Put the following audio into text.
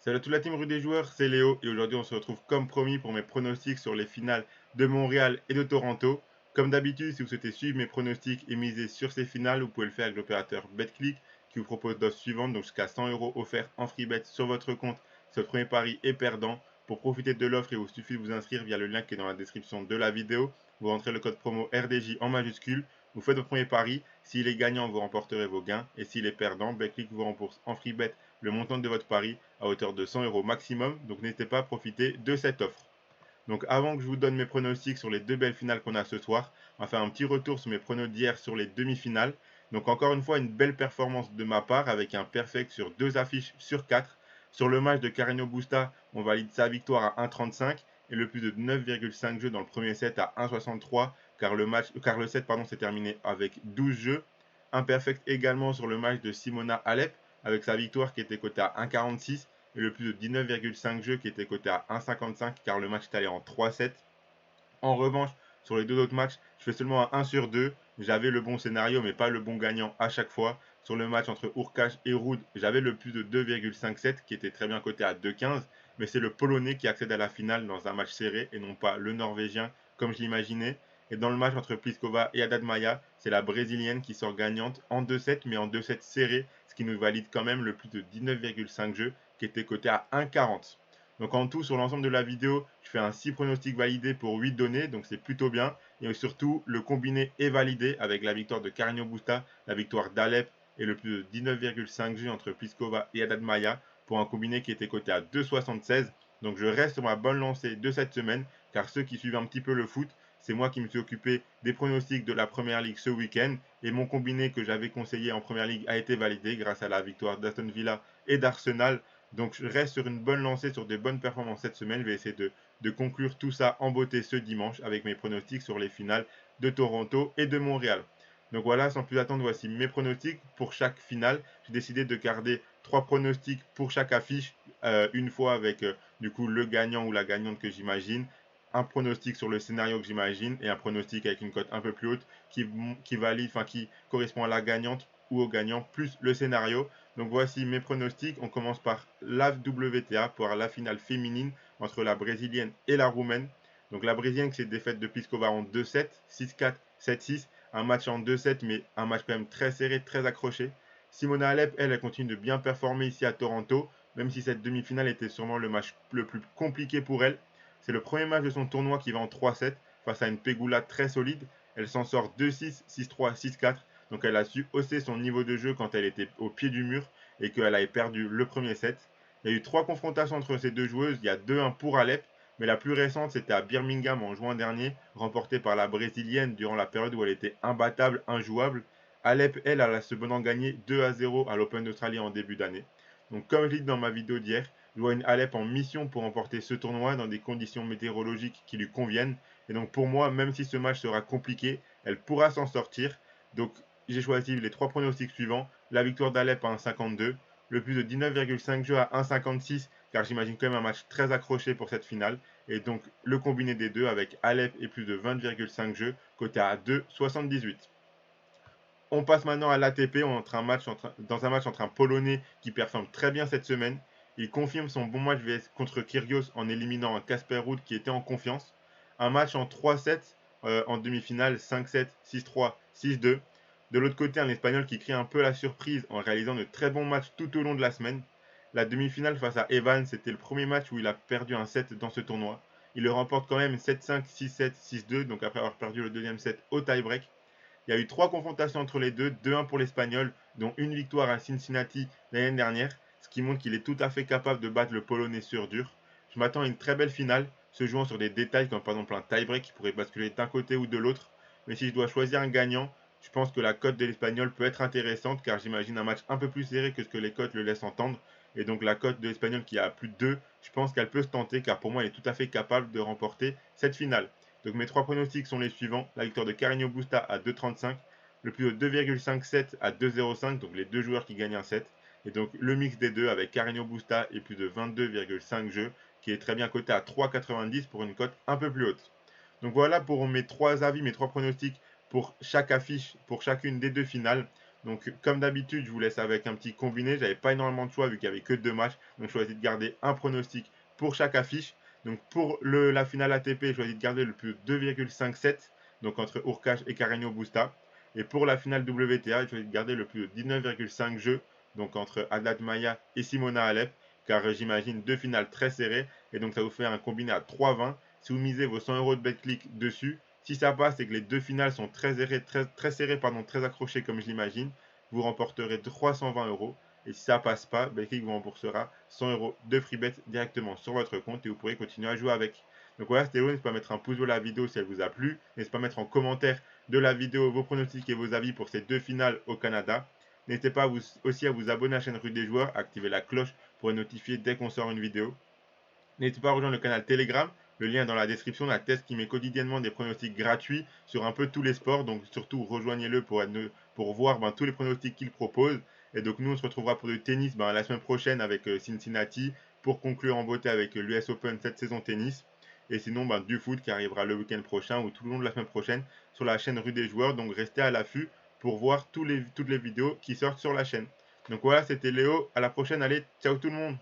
Salut à toute la team Rue des Joueurs, c'est Léo et aujourd'hui on se retrouve comme promis pour mes pronostics sur les finales de Montréal et de Toronto. Comme d'habitude, si vous souhaitez suivre mes pronostics et miser sur ces finales, vous pouvez le faire avec l'opérateur BetClick qui vous propose l'offre suivante, donc jusqu'à 100 euros offerts en free bet sur votre compte si votre premier pari est perdant. Pour profiter de l'offre, il vous suffit de vous inscrire via le lien qui est dans la description de la vidéo. Vous rentrez le code promo RDJ en majuscule, vous faites votre premier pari. S'il est gagnant, vous remporterez vos gains et s'il est perdant, BetClick vous rembourse en free bet le montant de votre pari à hauteur de 100 euros maximum. Donc n'hésitez pas à profiter de cette offre. Donc avant que je vous donne mes pronostics sur les deux belles finales qu'on a ce soir, on va faire un petit retour sur mes pronos d'hier sur les demi-finales. Donc encore une fois, une belle performance de ma part avec un perfect sur deux affiches sur 4. Sur le match de Carino Busta, on valide sa victoire à 1,35 et le plus de 9,5 jeux dans le premier set à 1,63 car le set s'est terminé avec 12 jeux. Un perfect également sur le match de Simona Alep avec sa victoire qui était cotée à 1,46 et le plus de 19,5 jeux qui était coté à 1,55 car le match est allé en 3-7. En revanche, sur les deux autres matchs, je fais seulement un 1 sur 2. J'avais le bon scénario, mais pas le bon gagnant à chaque fois. Sur le match entre Urkash et Ruud, j'avais le plus de 2,57 qui était très bien coté à 2,15. Mais c'est le Polonais qui accède à la finale dans un match serré et non pas le Norvégien comme je l'imaginais. Et dans le match entre Pliskova et Haddad Maia, c'est la Brésilienne qui sort gagnante en 2-7, mais en 2-7 serré, ce qui nous valide quand même le plus de 19,5 jeux qui était coté à 1,40. Donc en tout, sur l'ensemble de la vidéo, je fais un 6 pronostics validés pour 8 données, donc c'est plutôt bien. Et surtout, le combiné est validé avec la victoire de Carino Busta, la victoire d'Alep et le plus de 19,5 jeux entre Pliskova et Haddad Maia pour un combiné qui était coté à 2,76. Donc je reste sur ma bonne lancée de cette semaine, car ceux qui suivent un petit peu le foot, c'est moi qui me suis occupé des pronostics de la Première Ligue ce week-end. Et mon combiné que j'avais conseillé en Première Ligue a été validé grâce à la victoire d'Aston Villa et d'Arsenal. Donc je reste sur une bonne lancée, sur des bonnes performances cette semaine. Je vais essayer de conclure tout ça en beauté ce dimanche avec mes pronostics sur les finales de Toronto et de Montréal. Donc voilà, sans plus attendre, voici mes pronostics pour chaque finale. J'ai décidé de garder 3 pronostics pour chaque affiche, une fois avec du coup le gagnant ou la gagnante que j'imagine, un pronostic sur le scénario que j'imagine et un pronostic avec une cote un peu plus haute qui valide, enfin qui correspond à la gagnante ou au gagnant plus le scénario. Donc voici mes pronostics. On commence par la WTA pour la finale féminine entre la brésilienne et la roumaine. Donc la brésilienne qui s'est défaite de Pliskova en 2-7, 6-4, 7-6. Un match en 2-7, mais un match quand même très serré, très accroché. Simona Alep, elle continue de bien performer ici à Toronto, même si cette demi-finale était sûrement le match le plus compliqué pour elle. C'est le premier match de son tournoi qui va en 3-7 face à une Pegula très solide. Elle s'en sort 2-6, 6-3, 6-4. Donc elle a su hausser son niveau de jeu quand elle était au pied du mur et qu'elle avait perdu le premier set. Il y a eu 3 confrontations entre ces deux joueuses. Il y a 2-1 pour Alep, mais la plus récente c'était à Birmingham en juin dernier, remportée par la brésilienne durant la période où elle était imbattable, injouable. Alep, elle, a cependant gagné 2-0 à l'Open d'Australie en début d'année. Donc comme je l'ai dit dans ma vidéo d'hier, je vois une Alep en mission pour remporter ce tournoi dans des conditions météorologiques qui lui conviennent. Et donc pour moi, même si ce match sera compliqué, elle pourra s'en sortir. Donc j'ai choisi les 3 pronostics suivants. La victoire d'Alep à 1,52, le plus de 19,5 jeux à 1,56, car j'imagine quand même un match très accroché pour cette finale. Et donc le combiné des deux avec Alep et plus de 20,5 jeux, côté à 2,78. On passe maintenant à l'ATP dans un match entre un Polonais qui performe très bien cette semaine. Il confirme son bon match VS contre Kyrgios en éliminant un Casper Ruud qui était en confiance. Un match en 3-7 en demi-finale, 5-7, 6-3, 6-2. De l'autre côté, un Espagnol qui crée un peu la surprise en réalisant de très bons matchs tout au long de la semaine. La demi-finale face à Evans, c'était le premier match où il a perdu un set dans ce tournoi. Il le remporte quand même 7-5, 6-7, 6-2, donc après avoir perdu le deuxième set au tie-break. Il y a eu 3 confrontations entre les deux, 2-1 pour l'Espagnol, dont une victoire à Cincinnati l'année dernière, ce qui montre qu'il est tout à fait capable de battre le Polonais sur dur. Je m'attends à une très belle finale, se jouant sur des détails comme par exemple un tie-break qui pourrait basculer d'un côté ou de l'autre. Mais si je dois choisir un gagnant, je pense que la cote de l'Espagnol peut être intéressante car j'imagine un match un peu plus serré que ce que les cotes le laissent entendre. Et donc la cote de l'Espagnol qui a plus de 2, je pense qu'elle peut se tenter car pour moi elle est tout à fait capable de remporter cette finale. Donc mes 3 pronostics sont les suivants. La victoire de Carino Busta à 2,35, le plus haut 2,57 à 2,05, donc les deux joueurs qui gagnent un set. Et donc le mix des deux avec Carino Busta et plus de 22,5 jeux, qui est très bien coté à 3,90 pour une cote un peu plus haute. Donc voilà pour mes 3 avis, mes 3 pronostics pour chaque affiche, pour chacune des deux finales. Donc comme d'habitude, je vous laisse avec un petit combiné. J'avais pas énormément de choix vu qu'il y avait que 2 matchs. Donc je choisis de garder un pronostic pour chaque affiche. Donc pour la finale ATP, je choisis de garder le plus 2,57, donc entre Urkash et Carreño Busta. Et pour la finale WTA, je choisis de garder le plus 19,5 jeux, donc entre Haddad Maia et Simona Alep, car j'imagine 2 finales très serrées. Et donc ça vous fait un combiné à 3,20. Si vous misez vos 100 € de BetClick dessus, si ça passe et que les 2 finales sont très serrées, très serrées, pardon, très accrochées comme je l'imagine, vous remporterez 320 €. Et si ça passe pas, BetClick vous remboursera 100 € de free bet directement sur votre compte et vous pourrez continuer à jouer avec. Donc voilà, c'était Ewan. N'hésitez pas à mettre un pouce bleu à la vidéo si elle vous a plu. N'hésitez pas à mettre en commentaire de la vidéo vos pronostics et vos avis pour ces 2 finales au Canada. N'hésitez pas aussi à vous abonner à la chaîne Rue des Joueurs, à activer la cloche pour être notifié dès qu'on sort une vidéo. N'hésitez pas à rejoindre le canal Telegram, le lien est dans la description. La Test qui met quotidiennement des pronostics gratuits sur un peu tous les sports. Donc surtout rejoignez-le pour voir tous les pronostics qu'il propose. Et donc nous on se retrouvera pour du tennis la semaine prochaine avec Cincinnati pour conclure en beauté avec l'US Open cette saison tennis. Et sinon du foot qui arrivera le week-end prochain ou tout le long de la semaine prochaine sur la chaîne Rue des Joueurs. Donc restez à l'affût pour voir toutes les vidéos qui sortent sur la chaîne. Donc voilà, c'était Léo. À la prochaine. Allez, ciao tout le monde.